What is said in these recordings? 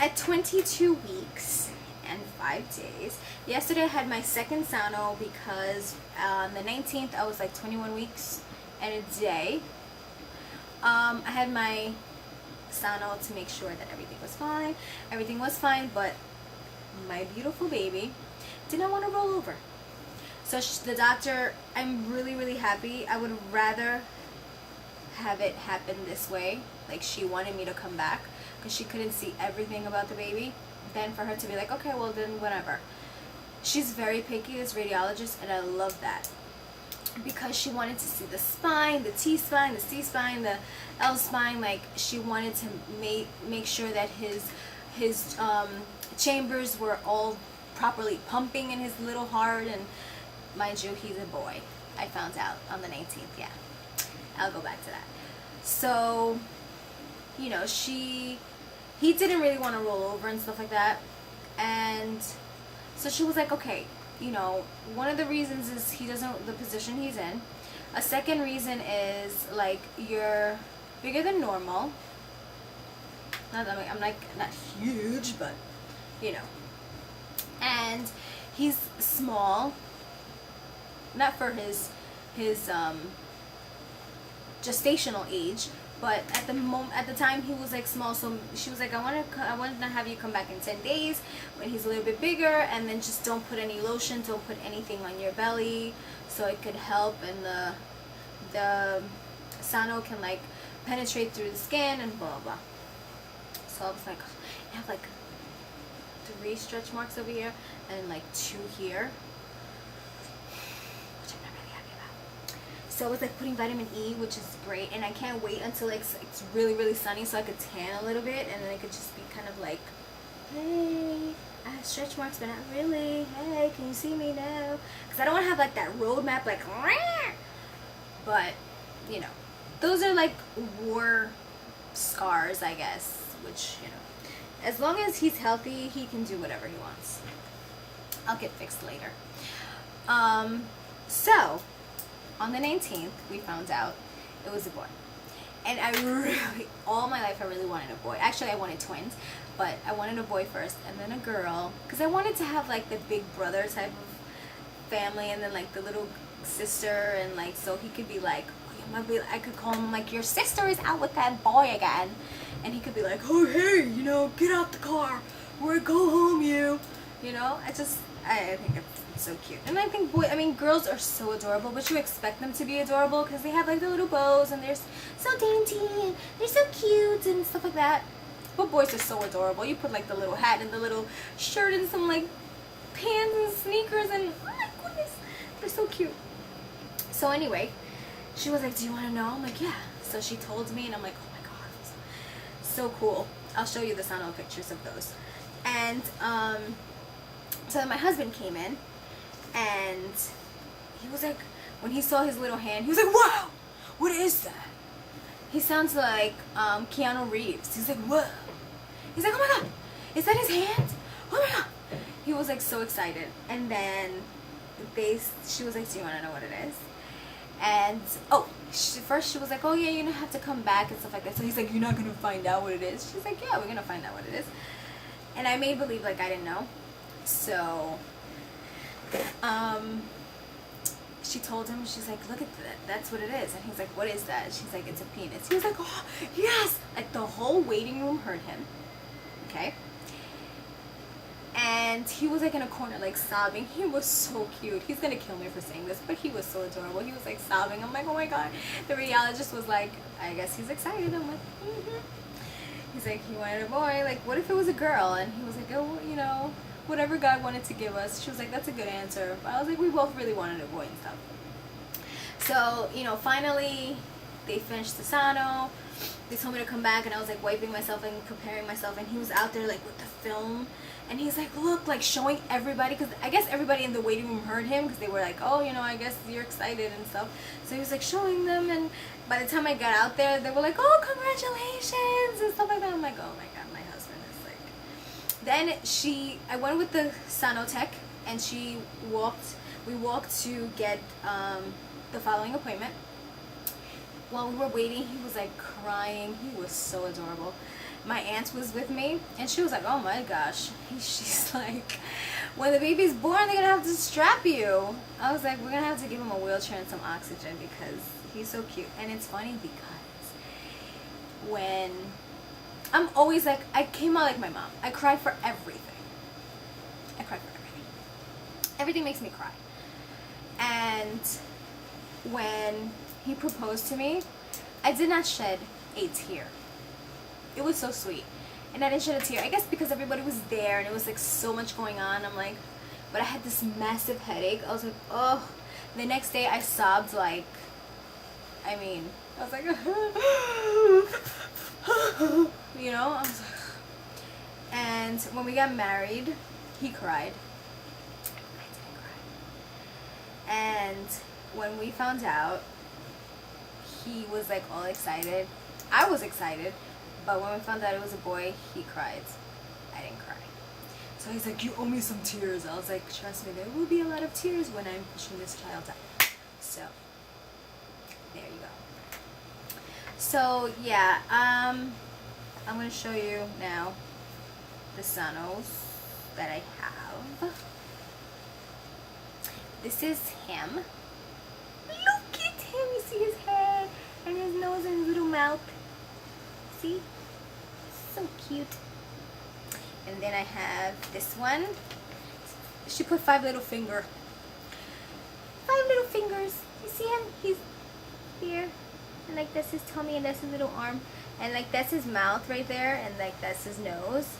at 22 weeks and 5 days, yesterday I had my second sono because on the 19th I was like 21 weeks and a day. I had my sono to make sure that everything was fine. Everything was fine, but my beautiful baby did not want to roll over. So the doctor, I'm really, really happy. I would rather have it happen this way. Like, she wanted me to come back because she couldn't see everything about the baby. Then for her to be like, okay, well then whatever. She's very picky, this radiologist, and I love that. Because she wanted to see the spine, the T-spine, the C-spine, the L-spine. Like, she wanted to make sure that his chambers were all properly pumping in his little heart. And mind you, he's a boy. I found out on the 19th, yeah. I'll go back to that. So, you know, he didn't really want to roll over and stuff like that. And so she was like, okay, you know, one of the reasons is he doesn't, the position he's in. A second reason is, like, you're bigger than normal. Not that I'm like, not huge, but, you know. And he's small. Not for his gestational age, but at the time he was like small. So she was like, I want to have you come back in 10 days when he's a little bit bigger, and then just don't put any lotion, don't put anything on your belly, so it could help, and the sano can like penetrate through the skin and blah blah. So I was like, I have like 3 stretch marks over here and like 2 here. So I was like putting vitamin E, which is great, and I can't wait until it's really, really sunny so I could tan a little bit, and then I could just be kind of like, hey, I have stretch marks, but not really. Hey, can you see me now? Because I don't want to have like that roadmap, like, rah! But, you know, those are like war scars, I guess, which, you know, as long as he's healthy, he can do whatever he wants. I'll get fixed later. So on the 19th, we found out it was a boy. And I really, all my life, I really wanted a boy. Actually, I wanted twins, but I wanted a boy first and then a girl. Because I wanted to have, like, the big brother type of family, and then, like, the little sister, and, like, so he could be like, I could call him, like, your sister is out with that boy again. And he could be like, oh, hey, you know, get out the car. Or go home, you. You know, I think it's so cute. And I think girls are so adorable, but you expect them to be adorable because they have like the little bows and they're so dainty and they're so cute and stuff like that. But boys are so adorable. You put like the little hat and the little shirt and some like pants and sneakers, and oh my goodness, they're so cute. So anyway, she was like, do you want to know? I'm like, yeah. So she told me, and I'm like, oh my god, so cool. I'll show you the sono pictures of those. And so then my husband came in, and he was like, when he saw his little hand, he was like, wow, what is that? He sounds like Keanu Reeves. He's like, whoa. He's like, oh my god, is that his hand? Oh my god. He was like so excited. And then she was like, do you want to know what it is? And first she was like, oh yeah, you're gonna have to come back and stuff like that. So he's like, you're not gonna find out what it is? She's like, yeah, we're gonna find out what it is. And I made believe like I didn't know. So she told him, she's like, look at that, that's what it is. And he's like, what is that? She's like, it's a penis. He was like, oh yes. Like the whole waiting room heard him. Okay. And he was like in a corner like sobbing. He was so cute. He's gonna kill me for saying this, but he was so adorable. He was like sobbing. I'm like, oh my god. The radiologist was like, I guess he's excited. I'm like, He's like, he wanted a boy. Like, what if it was a girl? And he was like, oh, you know, whatever God wanted to give us. She was like, that's a good answer. But I was like, we both really wanted a boy and stuff. So, you know, finally they finished the sono. They told me to come back, and I was like wiping myself and preparing myself, and he was out there like with the film, and he's like, look, like showing everybody, because I guess everybody in the waiting room heard him, because they were like, oh, you know, I guess you're excited and stuff. So he was like showing them, and by the time I got out there, they were like, oh, congratulations and stuff like that. I'm like, oh my god, my husband is like. Then I went with the Sanotech, and we walked to get the following appointment. while we were waiting, he was like crying. He was so adorable. My aunt was with me, and she was like, oh my gosh. She's like, when the baby's born, they're gonna have to strap you. I was like, we're gonna have to give him a wheelchair and some oxygen because he's so cute. And it's funny because when I'm always like, I came out like my mom. I cry for everything. I cry for everything. Everything makes me cry. And when he proposed to me, I did not shed a tear. It was so sweet. And I didn't shed a tear. I guess because everybody was there and it was like so much going on. I'm like, but I had this massive headache. I was like, oh. The next day I sobbed like, I mean, I was like, you know? I was like, and when we got married, he cried. I didn't cry. And when we found out, he was like all excited. I was excited. But when we found out it was a boy, he cried. I didn't cry. So he's like, you owe me some tears. I was like, trust me, there will be a lot of tears when I'm pushing this child out. So, there you go. So, yeah, I'm going to show you now the Sonos that I have. This is him. Look at him. You see his hair and his nose and his little mouth. See? So cute. And then I have this one. She put 5 little fingers. 5 little fingers. You see him? He's here. And like that's his tummy and that's his little arm. And like that's his mouth right there. And like that's his nose.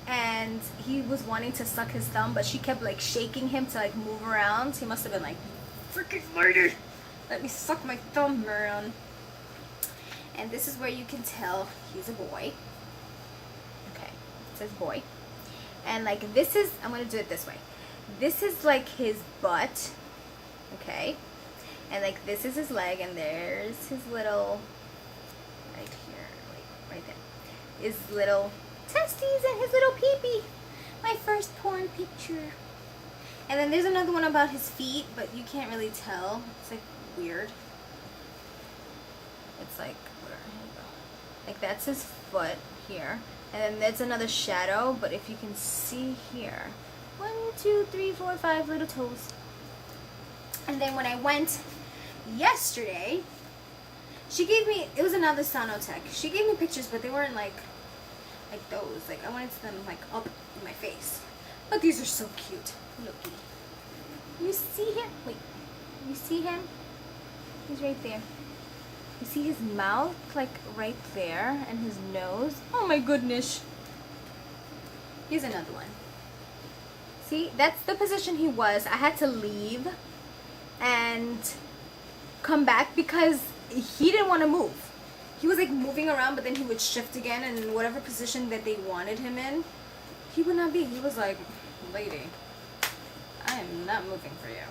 And he was wanting to suck his thumb, but she kept like shaking him to like move around. He must have been like, freaking lady, let me suck my thumb around. And this is where you can tell he's a boy. Okay, it says boy. And like this is, I'm gonna do it this way. This is like his butt, okay? And like this is his leg, and there's his little, right here, like right there, his little testes and his little peepee. My first porn picture. And then there's another one about his feet, but you can't really tell. It's like weird. It's like, where, here you go. Like that's his foot here. And then there's another shadow, but if you can see here, 1, 2, 3, 4, 5 little toes. And then when I went yesterday, she gave me, it was another Sonotech. She gave me pictures, but they weren't like those. Like I wanted them like up in my face. But these are so cute. Looky. You see him? Wait. You see him? He's right there. You see his mouth, like, right there, and his nose? Oh my goodness. Here's another one. See, that's the position he was. I had to leave and come back because he didn't want to move. He was, like, moving around, but then he would shift again, and in whatever position that they wanted him in, he would not be. He was like, lady, I am not moving for you.